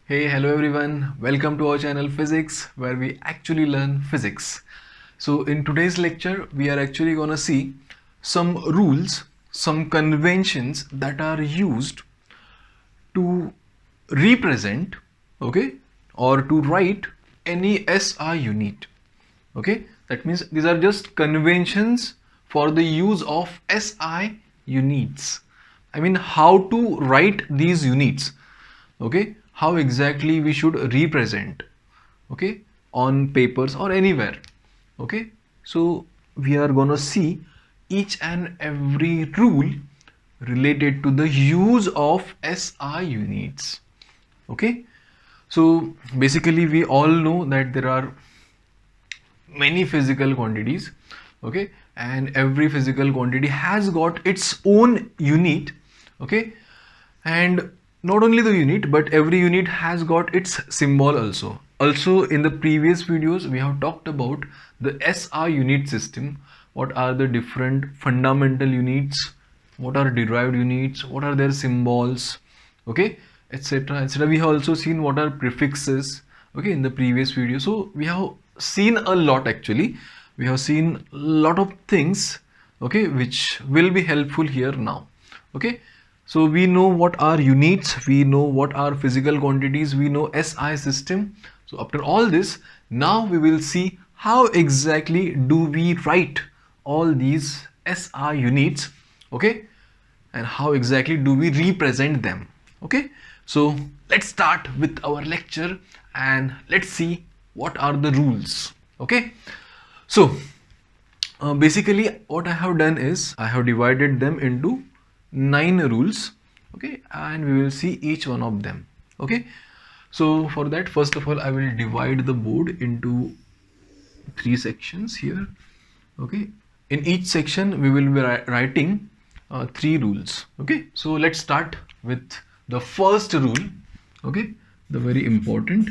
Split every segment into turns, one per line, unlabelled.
Hey, hello everyone. Welcome to our channel Physics, where we actually learn physics. So in today's lecture, we are actually gonna see some rules, some conventions that are used to represent, okay, or to write any SI unit. Okay, that means these are just conventions for the use of SI units. I mean, how to write these units, okay, how exactly we should represent, okay, on papers or anywhere. Okay, so we are gonna see each and every rule related to the use of SI units. Okay, so basically we all know that there are many physical quantities, okay, and every physical quantity has got its own unit, okay, and not only the unit but every unit has got its symbol also in the previous videos we have talked about the SI unit system. What are the different fundamental units, what are derived units, what are their symbols, okay, etc, etc. We have also seen what are prefixes, okay, in the previous video. So we have seen a lot, actually we have seen a lot of things, okay, which will be helpful here now. Okay, so we know what are units, we know what are physical quantities, we know SI system. So after all this, now we will see how exactly do we write all these SI units, okay, and how exactly do we represent them. Okay, so let's start with our lecture and let's see what are the rules. Okay, so basically what I have done is I have divided them into 9 rules, okay, and we will see each one of them. Okay, so for that, first of all, I will divide the board into 3 sections here. Okay, in each section we will be writing 3 rules. Okay, so let's start with the first rule. Okay, the very important,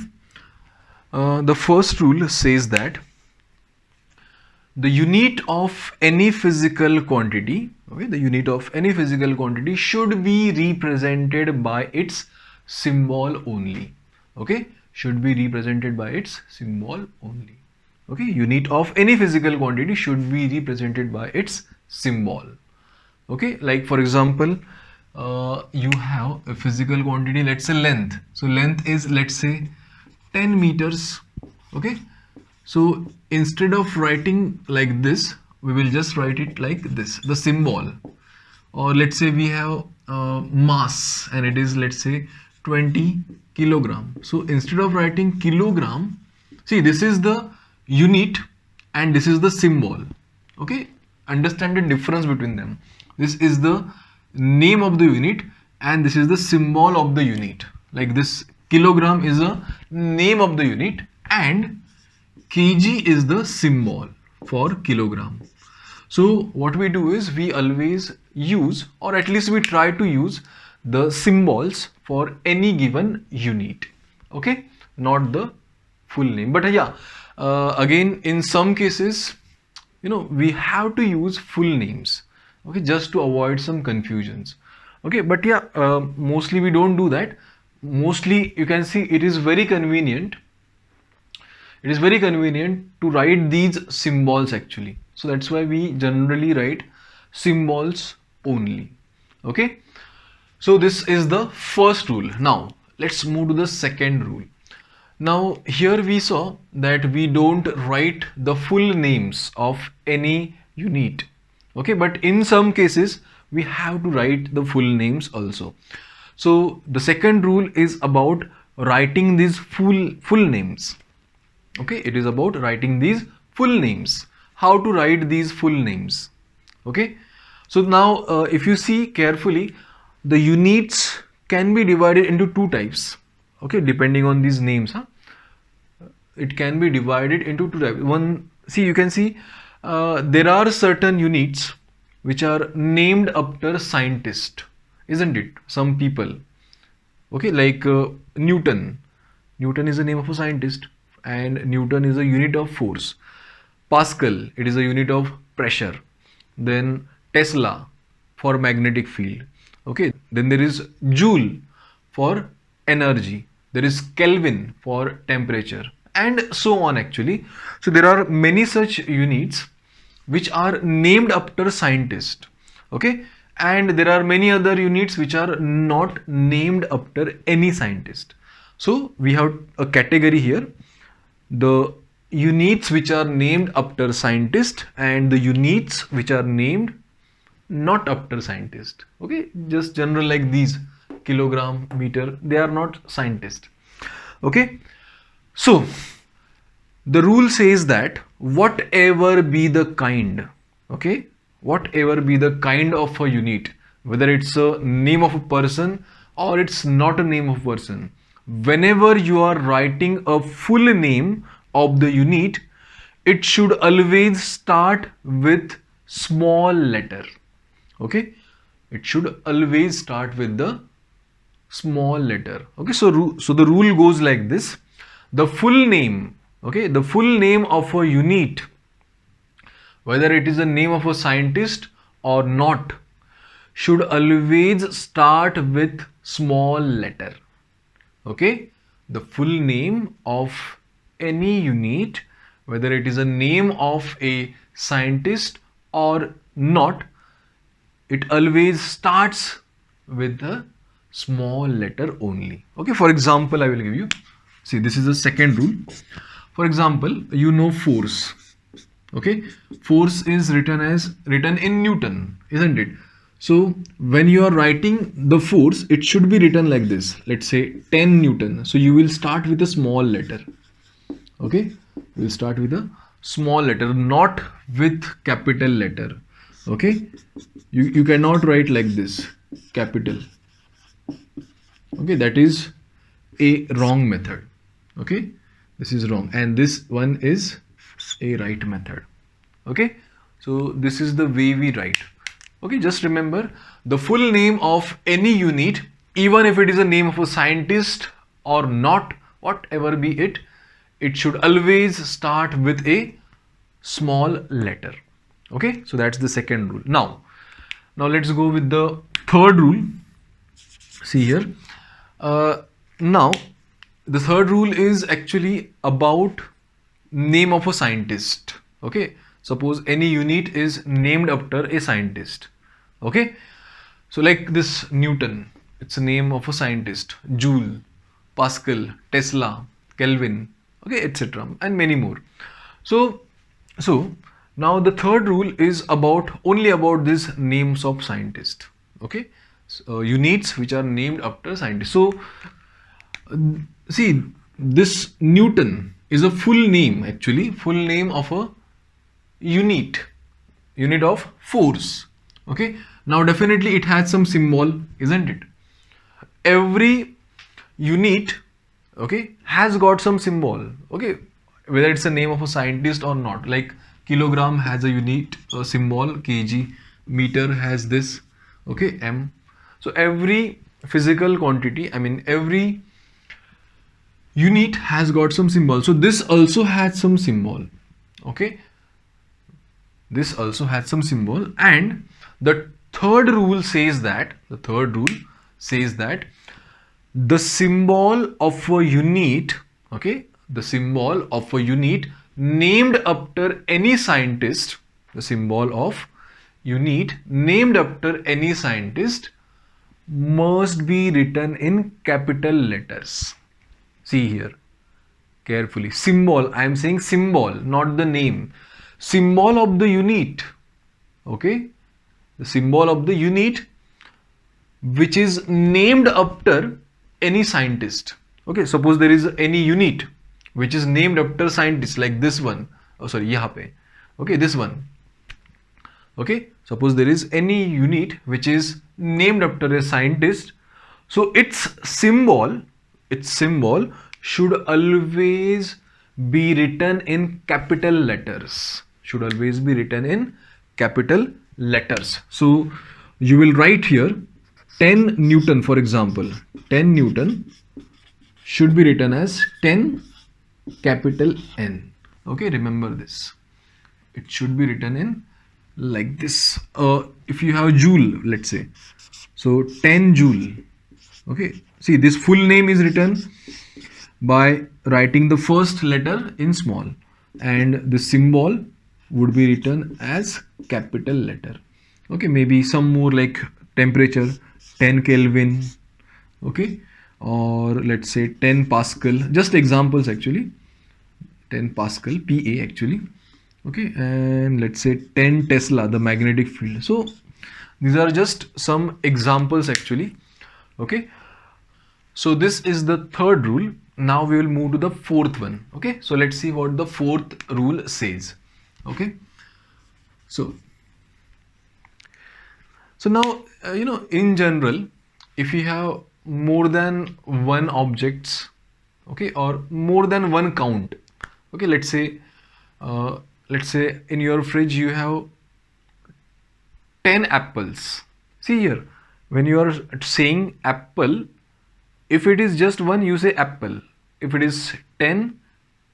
the first rule says that the unit of any physical quantity, okay, the unit of any physical quantity should be represented by its symbol only. Okay, should be represented by its symbol only. Okay, unit of any physical quantity should be represented by its symbol. Okay, like for example, you have a physical quantity, let's say length. So length is, let's say, 10 meters. Okay, so instead of writing like this, we will just write it like this, the symbol. Or let's say we have mass and it is, let's say, 20 kilogram. So instead of writing kilogram, see, this is the unit and this is the symbol. Okay, understand the difference between them. This is the name of the unit and this is the symbol of the unit. Like this kilogram is a name of the unit and kg is the symbol for kilogram. So what we do is we always use, or at least we try to use, the symbols for any given unit. Okay, not the full name. But yeah, again, in some cases, we have to use full names. Okay, just to avoid some confusions. Okay, but yeah, mostly we don't do that. Mostly you can see it is very convenient, to write these symbols actually. So that's why we generally write symbols only. Okay, so this is the first rule. Now let's move to the second rule. Now here we saw that we don't write the full names of any unit. Okay, but in some cases we have to write the full names also. So the second rule is about writing these full names. Okay, it is about writing these full names. How to write these full names? Okay, so now if you see carefully, the units can be divided into 2 types. Okay, depending on these names, it can be divided into 2 types. One, see, you can see there are certain units which are named after scientists, isn't it? Some people, okay, like Newton. Newton is the name of a scientist and Newton is a unit of force. Pascal, it is a unit of pressure. Then Tesla for magnetic field. Okay, then there is Joule for energy. there is Kelvin for temperature, and so on actually. So there are many such units which are named after scientists, okay, and there are many other units which are not named after any scientist. So we have a category here, the units which are named after scientists and the units which are named not after scientist, okay, just general like these, kilogram, meter, they are not scientists, okay. So the rule says that whatever be the kind, okay, whatever be the kind of a unit, whether it's a name of a person or it's not a name of a person, whenever you are writing a full name of the unit, it should always start with small letter, okay, it should always start with the small letter, okay. So the rule goes like this: the full name, okay, the full name of a unit, whether it is a name of a scientist or not, should always start with small letter, okay. The full name of any unit, whether it is a name of a scientist or not, it always starts with the small letter only, okay. For example, I will give you, see, this is the second rule. For example, you know force, okay, force is written in Newton, isn't it? So when you are writing the force, it should be written like this, let's say 10 Newton. So you will start with a small letter, okay, you will start with a small letter, not with capital letter, okay. You cannot write like this, capital, okay, that is a wrong method, okay, this is wrong, and this one is a right method, okay. So this is the way we write, okay. Just remember, the full name of any unit, even if it is a name of a scientist or not, whatever be it, it should always start with a small letter, okay. So that's the second rule. Now let's go with the third rule. See here, now the third rule is actually about name of a scientist, okay. Suppose any unit is named after a scientist, okay. So like this Newton, it's a name of a scientist, Joule, Pascal, Tesla, Kelvin, okay, etc., and many more. So now the third rule is only about these names of scientists, okay. So, units which are named after scientists. So see, this Newton is a full name, actually full name of a unit of force, okay. Now definitely it has some symbol, isn't it? Every unit, okay, has got some symbol, okay, whether it's a name of a scientist or not. Like kilogram has a unit symbol, kg, meter has this, okay, m. So every physical quantity, I mean every unit has got some symbol. So this also has some symbol, okay, this also has some symbol. And the third rule says that the symbol of a unit, okay, the symbol of a unit named after any scientist, the symbol of unit named after any scientist must be written in capital letters. See here carefully, symbol, I am saying symbol, not the name, symbol of the unit, okay, the symbol of the unit which is named after any scientist, okay. Suppose there is any unit which is named after scientist, like this one, oh sorry, yahan pe, okay, this one, okay. Suppose there is any unit which is named after a scientist, so its symbol should always be written in capital letters, should always be written in capital letters. So you will write here 10 Newton, for example, 10 Newton should be written as 10 capital N, okay. Remember this, it should be written in like this. If you have Joule, let's say, so 10 Joule, okay. See, this full name is written by writing the first letter in small, and the symbol would be written as capital letter. Okay, maybe some more like temperature, 10 Kelvin, okay, or let's say 10 Pascal, just examples actually, 10 Pascal, PA actually, okay, and let's say 10 Tesla, the magnetic field. So these are just some examples actually, okay. So this is the third rule. Now we will move to the fourth one, okay. So let's see what the fourth rule says, okay. So now, in general, if you have more than one objects, okay, or more than one count, okay, let's say in your fridge you have 10 apples. See here, when you are saying apple, if it is just one, you say apple. If it is 10,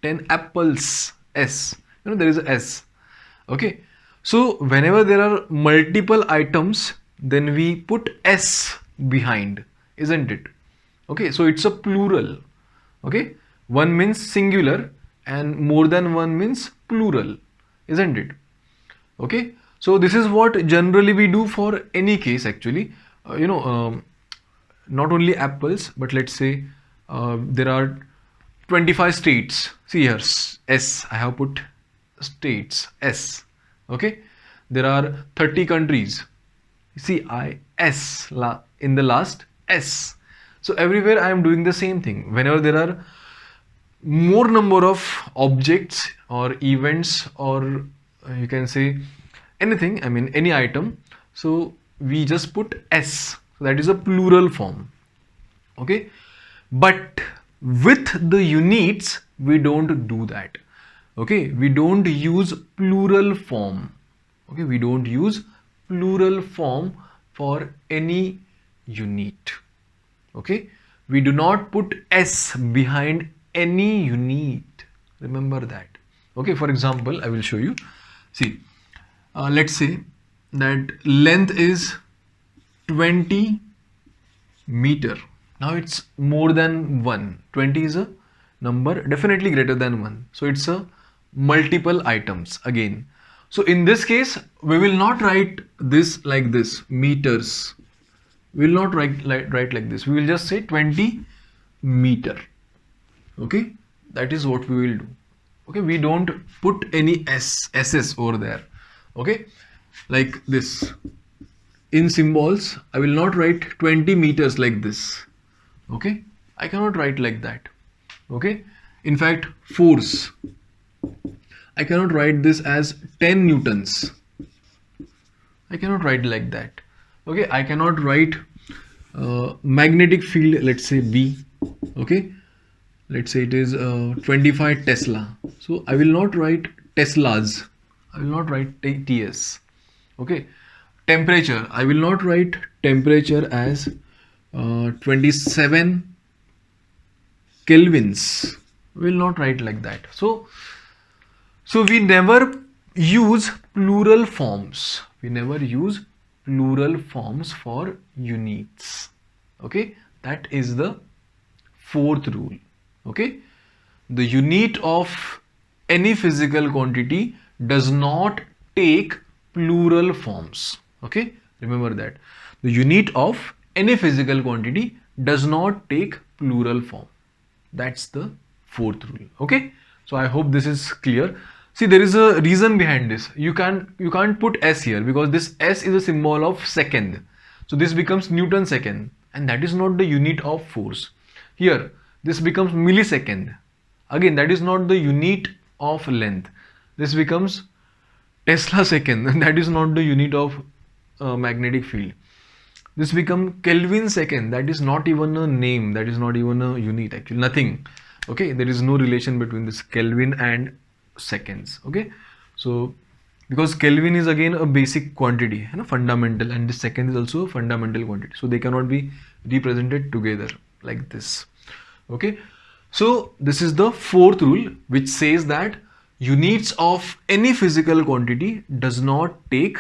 10 apples, S, there is a S, okay. So whenever there are multiple items, then we put S behind, isn't it? Okay, so it's a plural, okay. One means singular and more than one means plural, isn't it? Okay, so this is what generally we do for any case actually. Not only apples, but let's say there are 25 states. See here, S, I have put states, S, okay. There are 30 countries. See, S in the last, S. So everywhere I am doing the same thing. Whenever there are more number of objects or events, or you can say anything, I mean any item, so we just put S. So that is a plural form, okay. But with the units, we don't do that, okay. We don't use plural form, okay. We don't use plural form for any unit, okay. We do not put S behind any unit, remember that, okay. For example, I will show you. See, let's say that length is 20 meter. Now it's more than 1. 20 is a number definitely greater than 1. So it's a multiple items again. So in this case, we will not write this like this, meters. We will not write like this. We will just say 20 meter. Okay, that is what we will do. Okay, we don't put any SS over there. Okay, like this. In symbols, I will not write 20 meters like this. Okay, I cannot write like that. Okay, in fact, force, I cannot write this as 10 newtons. I cannot write like that. Okay, I cannot write magnetic field, let's say B. Okay, let's say it is 25 Tesla. So I will not write Teslas. I will not write TS. Okay, temperature, I will not write temperature as 27 kelvins. We will not write like that. So we never use plural forms. We never use plural forms for units. Okay, that is the fourth rule. Okay, the unit of any physical quantity does not take plural forms. Okay, remember that. The unit of any physical quantity does not take plural form. That's the fourth rule. Okay, so I hope this is clear. See, there is a reason behind this. You can't put S here because this S is a symbol of second. So this becomes Newton second, and that is not the unit of force. Here, this becomes millisecond. Again, that is not the unit of length. This becomes Tesla second, and that is not the unit of magnetic field. This becomes Kelvin second. That is not even a name. That is not even a unit actually. Nothing. Okay, there is no relation between this Kelvin and seconds. Okay, so because Kelvin is again a basic quantity, fundamental, and the second is also a fundamental quantity, so they cannot be represented together like this. Okay, so this is the fourth rule, which says that units of any physical quantity does not take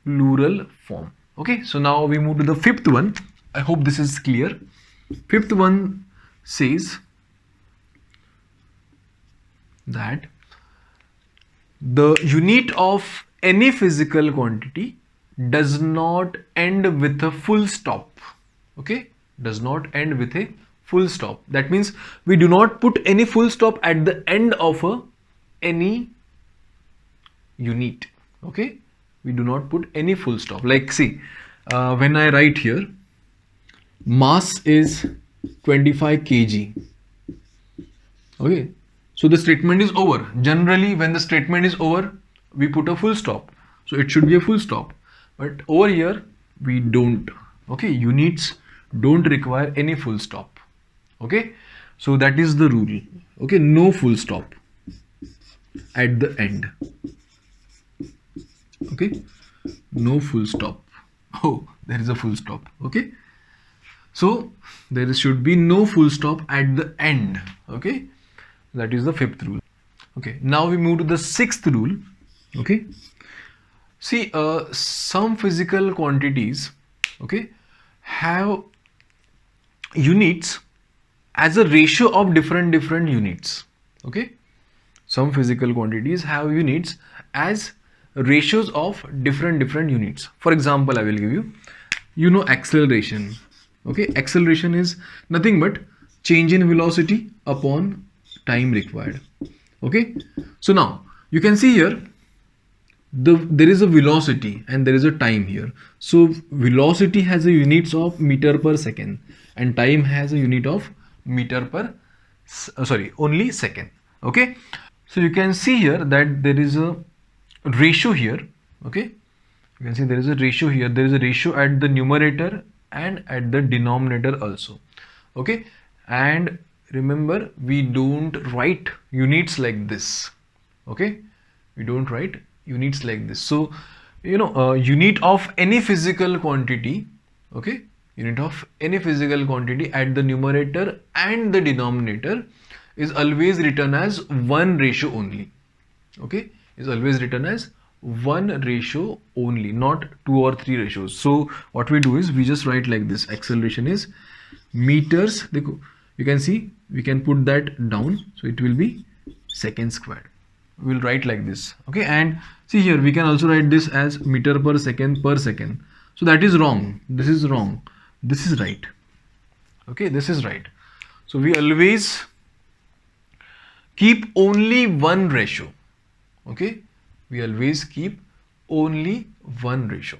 plural form. Okay, so now we move to the fifth one. I hope this is clear. Fifth one says that the unit of any physical quantity does not end with a full stop. Okay, does not end with a full stop. That means we do not put any full stop at the end of any unit. Okay, we do not put any full stop. Like see, when I write here, mass is 25 kg. Okay, so the statement is over. Generally, when the statement is over, we put a full stop. So it should be a full stop. But over here, we don't. Okay, units don't require any full stop. Okay, so that is the rule. Okay, no full stop at the end. Okay, no full stop. Oh, there is a full stop. Okay, so there should be no full stop at the end. Okay, that is the fifth rule. Okay, now we move to the sixth rule. Okay, see, some physical quantities, okay, have units as a ratio of different units. Okay, some physical quantities have units as ratios of different units. For example, I will give you, acceleration. Okay, acceleration is nothing but change in velocity upon time required. Okay, so now you can see here there is a velocity and there is a time here. So velocity has a units of meter per second and time has a unit of meter per only second. Okay, so you can see here that there is a ratio here. Okay, you can see there is a ratio here. There is a ratio at the numerator and at the denominator also. Okay, and remember, we don't write units like this. Okay, we don't write units like this. So unit of any physical quantity, okay, unit of any physical quantity at the numerator and the denominator is always written as 1 ratio only. Okay, is always written as 1 ratio only, not 2 or 3 ratios. So what we do is we just write like this: acceleration is meters. You can see we can put that down, so it will be seconds squared. We will write like this. Okay, and see here we can also write this as meter per second per second. So that is wrong. This is wrong. This is right. Okay, this is right. So we always keep only 1 ratio. Okay, we always keep only 1 ratio.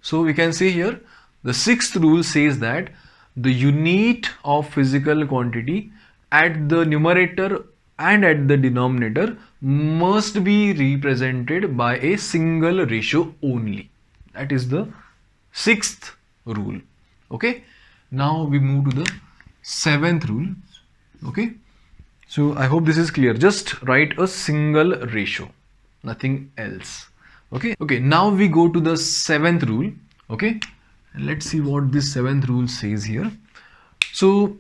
So we can say here the sixth rule says that the unit of physical quantity at the numerator and at the denominator must be represented by a single ratio only. That is the sixth rule. Okay, now we move to the seventh rule. Okay, so I hope this is clear. Just write a single ratio, nothing else. Okay, now we go to the seventh rule. Okay, and let's see what this seventh rule says here. So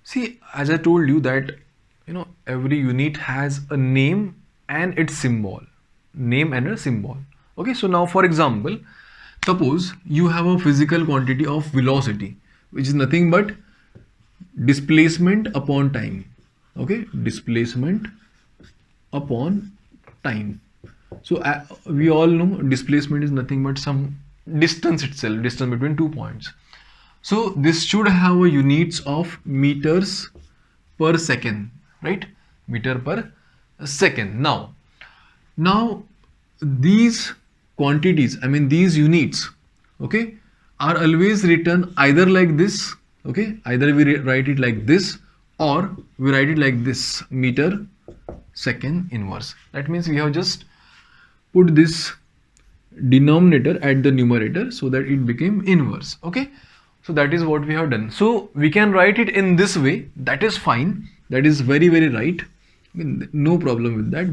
see, as I told you that every unit has a name and its symbol. Name and a symbol. Okay, so now for example, suppose you have a physical quantity of velocity, which is nothing but displacement upon time. Okay, displacement upon time. So we all know displacement is nothing but some distance itself, distance between 2 points. So this should have a units of meters per second, right? Meter per second. Now these quantities, these units, okay, are always written either like this. Okay, either we write it like this or we write it like this: meter second inverse. That means we have just put this denominator at the numerator so that it became inverse. Okay, so that is what we have done. So we can write it in this way. That is fine. That is very right. No problem with that.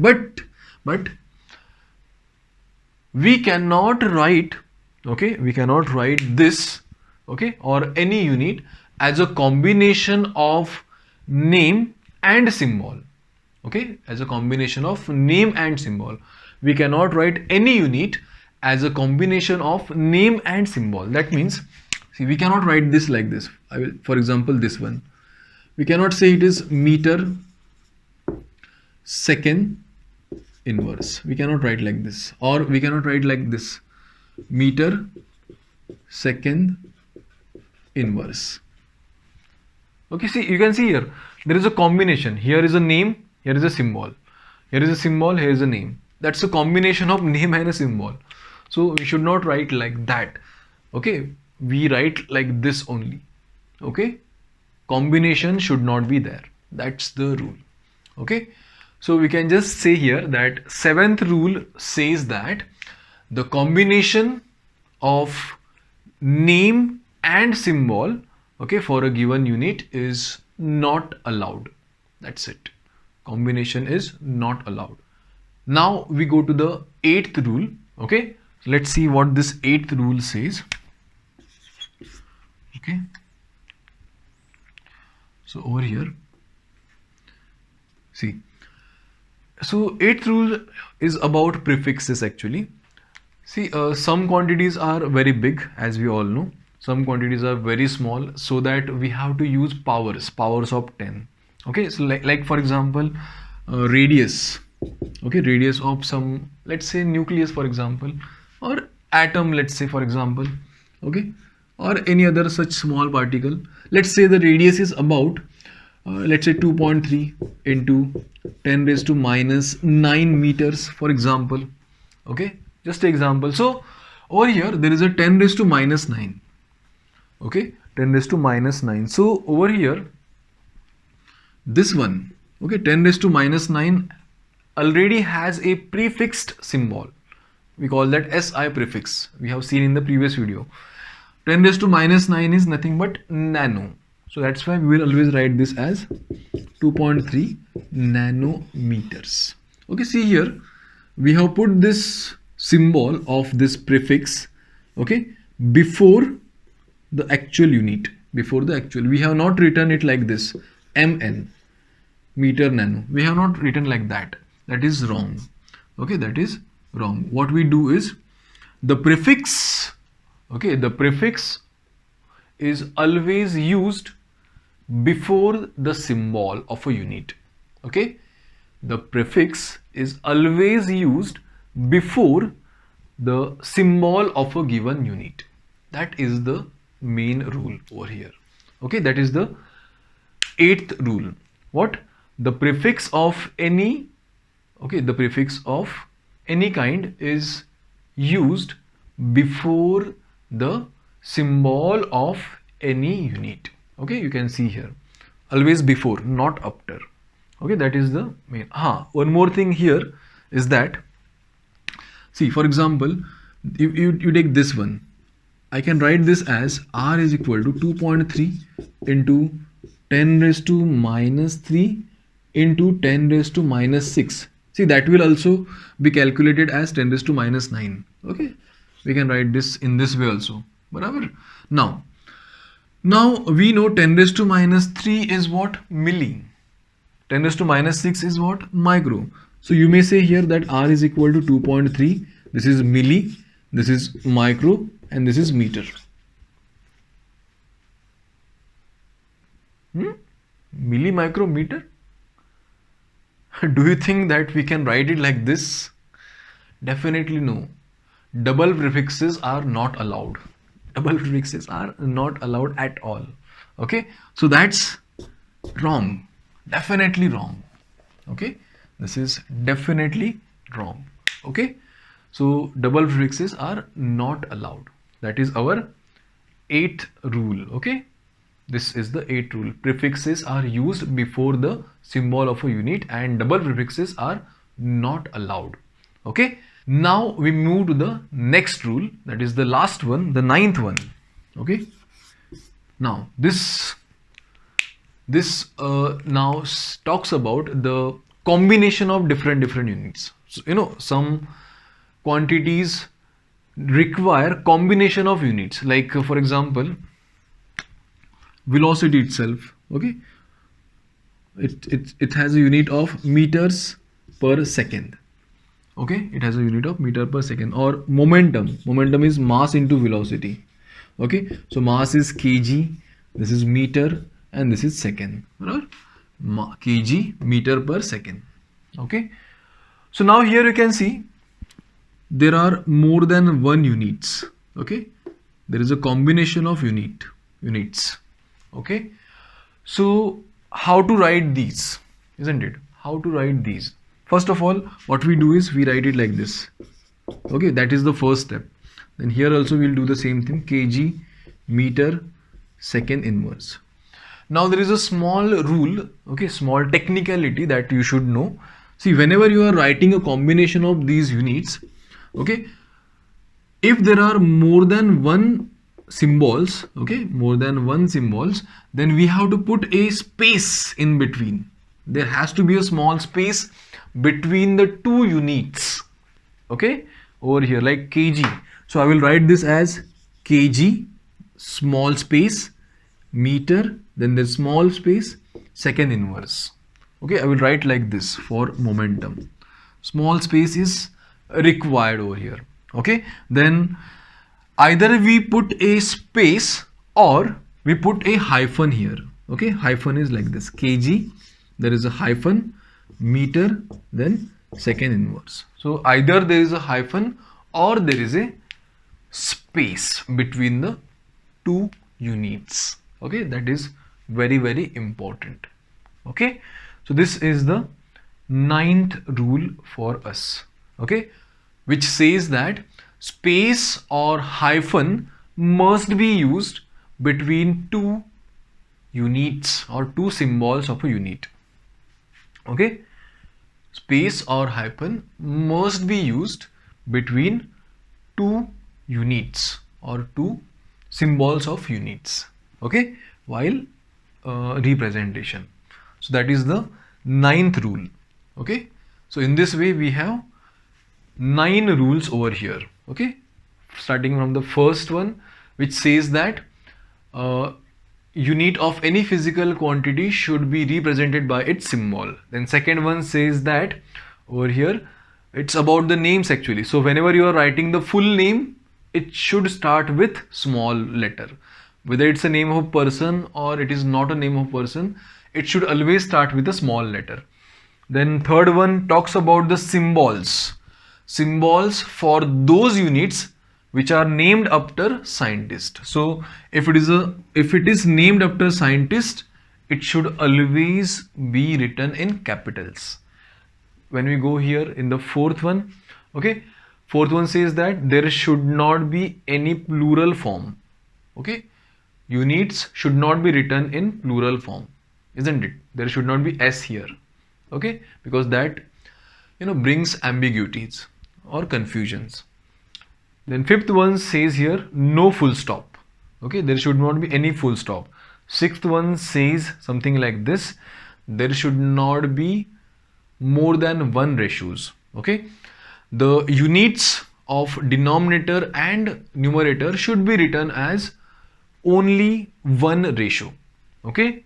But we cannot write, okay, we cannot write this, okay, or any unit as a combination of name and symbol. Okay, as a combination of name and symbol. We cannot write any unit as a combination of name and symbol. That means, see, we cannot write this like this. For example, this one. We cannot say it is meter second inverse. We cannot write like this, or we cannot write like this, meter second inverse. Okay, see, you can see here there is a combination. Here is a name, here is a symbol, here is a symbol, here is a name. That's a combination of name and a symbol. So we should not write like that. Okay, we write like this only. Okay, combination should not be there. That's the rule. Okay, so we can just say here that seventh rule says that the combination of name and symbol, okay, for a given unit is not allowed. That's it. Combination is not allowed. Now we go to the eighth rule. Okay, so let's see what this eighth rule says. Okay, so over here, see, so eighth rule is about prefixes actually. See, some quantities are very big, as we all know. Some quantities are very small, so that we have to use powers of 10. Okay, so like for example, radius. Okay, radius of some, let's say nucleus for example, or atom, let's say for example. Okay, or any other such small particle. Let's say the radius is about let's say 2.3 into 10 raised to minus 9 meters for example. Okay, just an example. So over here there is a 10 raised to minus 9. Okay, 10 raised to minus 9. So over here, this one, okay, 10 raised to minus 9 already has a prefixed symbol. We call that SI prefix. We have seen in the previous video. 10 raised to minus 9 is nothing but nano. So that's why we will always write this as 2.3 nanometers. Okay, see here, we have put this symbol of this prefix, okay, before the actual unit. Before the actual, we have not written it like this, mn, meter nano. We have not written like that. That is wrong. Okay, that is wrong. What we do is the prefix, okay, the prefix is always used before the symbol of a unit. Okay, the prefix is always used before the symbol of a given unit. That is the main rule over here. Okay, that is the eighth rule. What? The prefix of any, okay, the prefix of any kind is used before the symbol of any unit. Okay, you can see here, always before, not after. Okay, that is the main. One more thing here is that, see, for example, you take this one. I can write this as R is equal to 2.3 into 10 raised to minus 3 into 10 raised to minus 6. See, that will also be calculated as 10 raised to minus 9. Okay, we can write this in this way also. Barabar? Now we know 10 raised to minus 3 is what? Milli. 10 raised to minus 6 is what? Micro. So you may say here that R is equal to 2.3. This is milli, this is micro, and this is meter. Milli, micro, meter? Do you think that we can write it like this? Definitely no. Double prefixes are not allowed. Double prefixes are not allowed at all. Okay, so that's wrong. Definitely wrong. Okay, this is definitely wrong. Okay, so double prefixes are not allowed. That is our eighth rule. Okay, this is the eighth rule. Prefixes are used before the symbol of a unit and double prefixes are not allowed. Okay, now we move to the next rule, that is the last one, the ninth one. Okay, now this now talks about the combination of different units. So, you know, some quantities require combination of units, like for example, velocity itself. Okay, it has a unit of meters per second. Okay, it has a unit of meter per second. Or momentum is mass into velocity. Okay, so mass is kg, this is meter, and this is second. Right? Kg, meter per second. Okay, so now here you can see there are more than one units. Okay, there is a combination of units. Okay, so how to write these, isn't it? How to write these? First of all, what we do is we write it like this. Okay, that is the first step. Then here also we'll do the same thing, kg meter second inverse. Now there is a small rule, okay, small technicality that you should know. See, whenever you are writing a combination of these units, okay, if there are more than one symbols, okay, more than one symbols, then we have to put a space in between. There has to be a small space between the two units, okay, over here, like kg. So I will write this as kg, small space, meter, then there's small space, second inverse. Okay, I will write like this for momentum. Small space is required over here. Okay, then either we put a space or we put a hyphen here. Okay, hyphen is like this, kg, there is a hyphen, meter, then second inverse. So either there is a hyphen or there is a space between the two units. Okay, that is very important. Okay, so this is the ninth rule for us. Okay, which says that space or hyphen must be used between two units or two symbols of a unit. Okay, space or hyphen must be used between two units or two symbols of units, okay, while representation. So that is the ninth rule. Okay, so in this way we have 9 rules over here. Okay, starting from the first one, which says that unit of any physical quantity should be represented by its symbol. Then second one says that over here it's about the names actually. So whenever you are writing the full name, it should start with small letter. Whether it's a name of a person or it is not a name of a person, it should always start with a small letter. Then third one talks about the symbols. Symbols for those units which are named after scientist. So if it is named after scientist, it should always be written in capitals. When we go here in the fourth one, okay, fourth one says that there should not be any plural form. Okay, units should not be written in plural form, isn't it? There should not be s here. Okay, because that brings ambiguities or confusions. Then fifth one says here no full stop. Okay, there should not be any full stop. Sixth one says something like this: there should not be more than one ratios. Okay, the units of denominator and numerator should be written as only one ratio. Okay,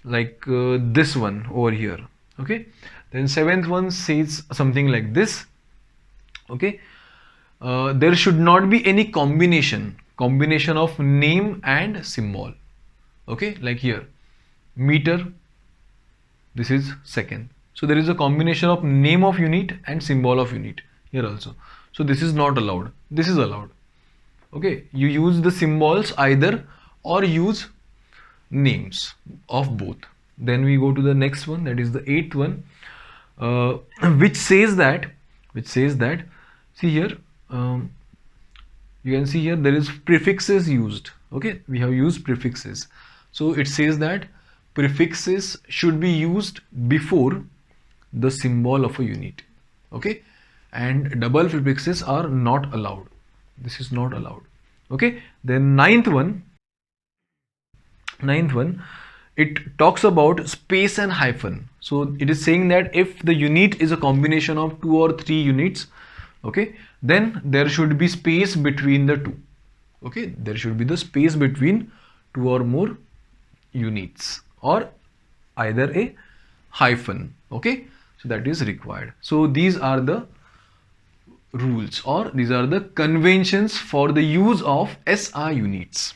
like this one over here. Okay, then seventh one says something like this. Okay, there should not be any combination of name and symbol. Okay, like here meter, this is second, so there is a combination of name of unit and symbol of unit here also. So this is not allowed, this is allowed. Okay, you use the symbols either or use names of both. Then we go to the next one, that is the eighth one, which says that see here, you can see here there is prefixes used. Okay, we have used prefixes. So it says that prefixes should be used before the symbol of a unit. Okay, and double prefixes are not allowed. This is not allowed. Okay, then ninth one, it talks about space and hyphen. So it is saying that if the unit is a combination of 2 or 3 units, okay, then there should be space between the two. Okay, there should be the space between 2 or more units or either a hyphen. Okay, so that is required. So these are the rules, or these are the conventions for the use of SI units.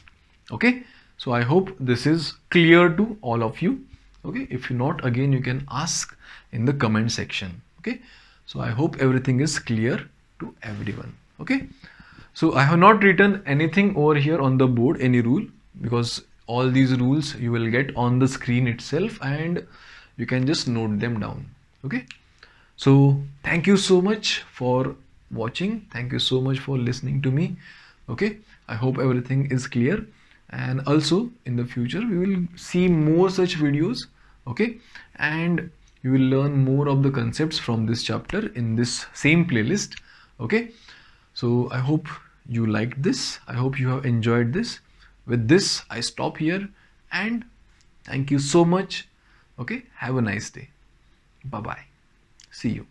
Okay, so I hope this is clear to all of you. Okay, if not, again you can ask in the comment section. Okay, so I hope everything is clear to everyone. Okay, so I have not written anything over here on the board, any rule, because all these rules you will get on the screen itself and you can just note them down. Okay, so thank you so much for watching. Thank you so much for listening to me. Okay, I hope everything is clear, and also in the future we will see more such videos. Okay, and you will learn more of the concepts from this chapter in this same playlist. Okay, so I hope you liked this. I hope you have enjoyed this. With this, I stop here and thank you so much. Okay, have a nice day. Bye bye. See you.